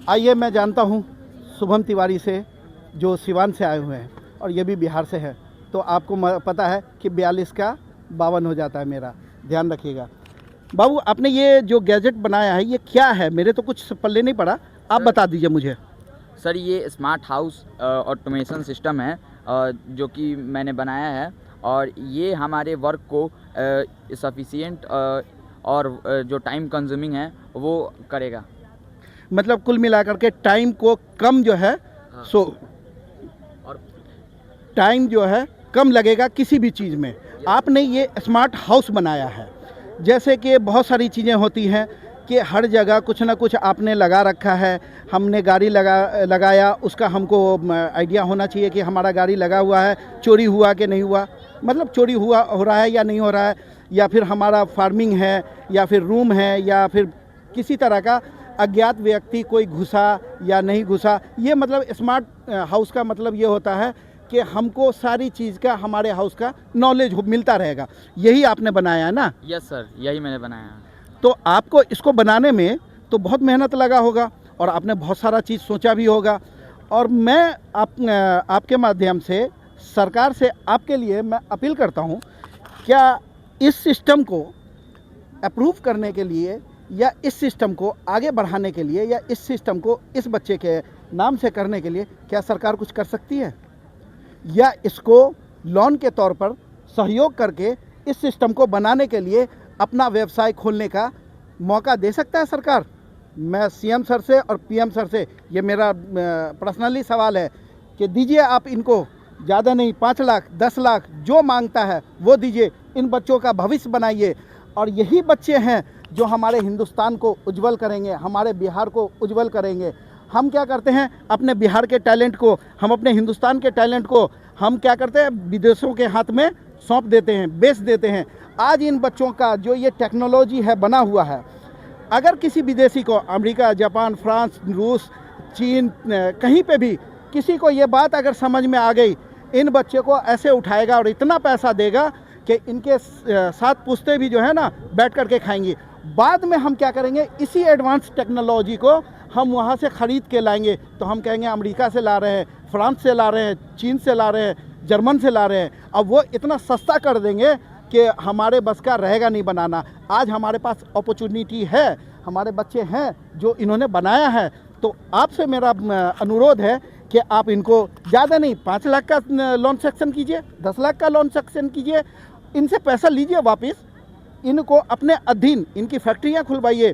आइए मैं जानता हूँ शुभम तिवारी से, जो सिवान से आए हुए हैं और ये भी बिहार से है। तो आपको पता है कि 42 का 52 हो जाता है मेरा, ध्यान रखिएगा। बाबू, आपने ये जो गैजेट बनाया है ये क्या है? मेरे तो कुछ पल्ले नहीं पड़ा, आप बता दीजिए मुझे। सर ये स्मार्ट हाउस ऑटोमेशन सिस्टम है जो कि मैंने बनाया है, और ये हमारे वर्क को सफिशिएंट और जो टाइम कंज्यूमिंग है वो करेगा। मतलब कुल मिलाकर के टाइम को कम जो है और टाइम जो है कम लगेगा किसी भी चीज़ में। आपने ये स्मार्ट हाउस बनाया है, जैसे कि बहुत सारी चीज़ें होती हैं कि हर जगह कुछ ना कुछ आपने लगा रखा है। हमने गाड़ी लगाया, उसका हमको आइडिया होना चाहिए कि हमारा गाड़ी लगा हुआ है, चोरी हुआ कि नहीं हुआ, मतलब चोरी हो रहा है या नहीं हो रहा है, या फिर हमारा फार्मिंग है या फिर रूम है या फिर किसी तरह का अज्ञात व्यक्ति कोई घुसा या नहीं घुसा। ये मतलब स्मार्ट हाउस का मतलब ये होता है कि हमको सारी चीज़ का, हमारे हाउस का नॉलेज मिलता रहेगा। यही आपने बनाया है ना? यस सर, यही मैंने बनाया है। तो आपको इसको बनाने में तो बहुत मेहनत लगा होगा और आपने बहुत सारा चीज़ सोचा भी होगा। और मैं आपके माध्यम से सरकार से आपके लिए मैं अपील करता हूँ, क्या इस सिस्टम को अप्रूव करने के लिए या इस सिस्टम को आगे बढ़ाने के लिए या इस सिस्टम को इस बच्चे के नाम से करने के लिए क्या सरकार कुछ कर सकती है, या इसको लोन के तौर पर सहयोग करके इस सिस्टम को बनाने के लिए अपना व्यवसाय खोलने का मौका दे सकता है सरकार? मैं सीएम सर से और पीएम सर से ये मेरा पर्सनली सवाल है कि दीजिए आप इनको, ज़्यादा नहीं, 5 लाख 10 लाख जो मांगता है वो दीजिए। इन बच्चों का भविष्य बनाइए, और यही बच्चे हैं जो हमारे हिंदुस्तान को उज्जवल करेंगे, हमारे बिहार को उज्जवल करेंगे। हम क्या करते हैं, अपने बिहार के टैलेंट को, हम अपने हिंदुस्तान के टैलेंट को हम क्या करते हैं, विदेशों के हाथ में सौंप देते हैं, बेच देते हैं। आज इन बच्चों का जो ये टेक्नोलॉजी है बना हुआ है, अगर किसी विदेशी को, अमेरिका, जापान, फ्रांस, रूस, चीन, कहीं पे भी किसी को ये बात अगर समझ में आ गई, इन बच्चे को ऐसे उठाएगा और इतना पैसा देगा कि इनके साथ पूछते भी जो है ना बैठ कर के खाएंगे। बाद में हम क्या करेंगे, इसी एडवांस टेक्नोलॉजी को हम वहाँ से ख़रीद के लाएंगे, तो हम कहेंगे अमेरिका से ला रहे हैं, फ्रांस से ला रहे हैं, चीन से ला रहे हैं, जर्मन से ला रहे हैं। अब वो इतना सस्ता कर देंगे कि हमारे बस का रहेगा नहीं बनाना। आज हमारे पास अपॉर्चुनिटी है, हमारे बच्चे हैं जो इन्होंने बनाया है। तो आपसे मेरा अनुरोध है कि आप इनको ज़्यादा नहीं, 5 लाख का लोन सेक्शन कीजिए, 10 लाख का लोन सेक्शन कीजिए, इनसे पैसा लीजिए वापस, इनको अपने अधीन इनकी फैक्ट्रियाँ खुलवाइए।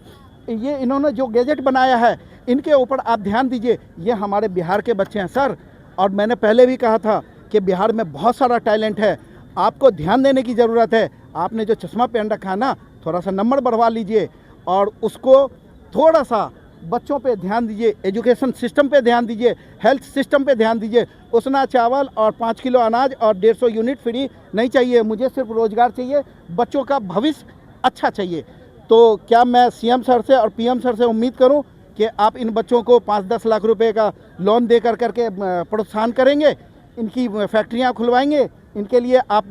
ये इन्होंने जो गैजेट बनाया है इनके ऊपर आप ध्यान दीजिए। ये हमारे बिहार के बच्चे हैं सर, और मैंने पहले भी कहा था कि बिहार में बहुत सारा टैलेंट है, आपको ध्यान देने की ज़रूरत है। आपने जो चश्मा पहन रखा है ना, थोड़ा सा नंबर बढ़वा लीजिए और उसको थोड़ा सा बच्चों पे ध्यान दीजिए, एजुकेशन सिस्टम पे ध्यान दीजिए, हेल्थ सिस्टम पे ध्यान दीजिए। उसना चावल और 5 किलो अनाज और 150 यूनिट फ्री नहीं चाहिए, मुझे सिर्फ रोज़गार चाहिए, बच्चों का भविष्य अच्छा चाहिए। तो क्या मैं सीएम सर से और पीएम सर से उम्मीद करूं कि आप इन बच्चों को 5-10 लाख रुपए का लोन दे करके प्रोत्साहन करेंगे, इनकी फैक्ट्रियां खुलवाएंगे, इनके लिए आप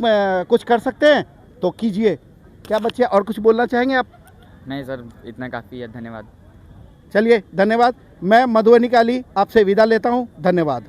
कुछ कर सकते हैं तो कीजिए। क्या बच्चे और कुछ बोलना चाहेंगे आप? नहीं सर, इतना काफ़ी है, धन्यवाद। चलिए, धन्यवाद। मैं मधुबनी काली आपसे विदा लेता हूँ, धन्यवाद।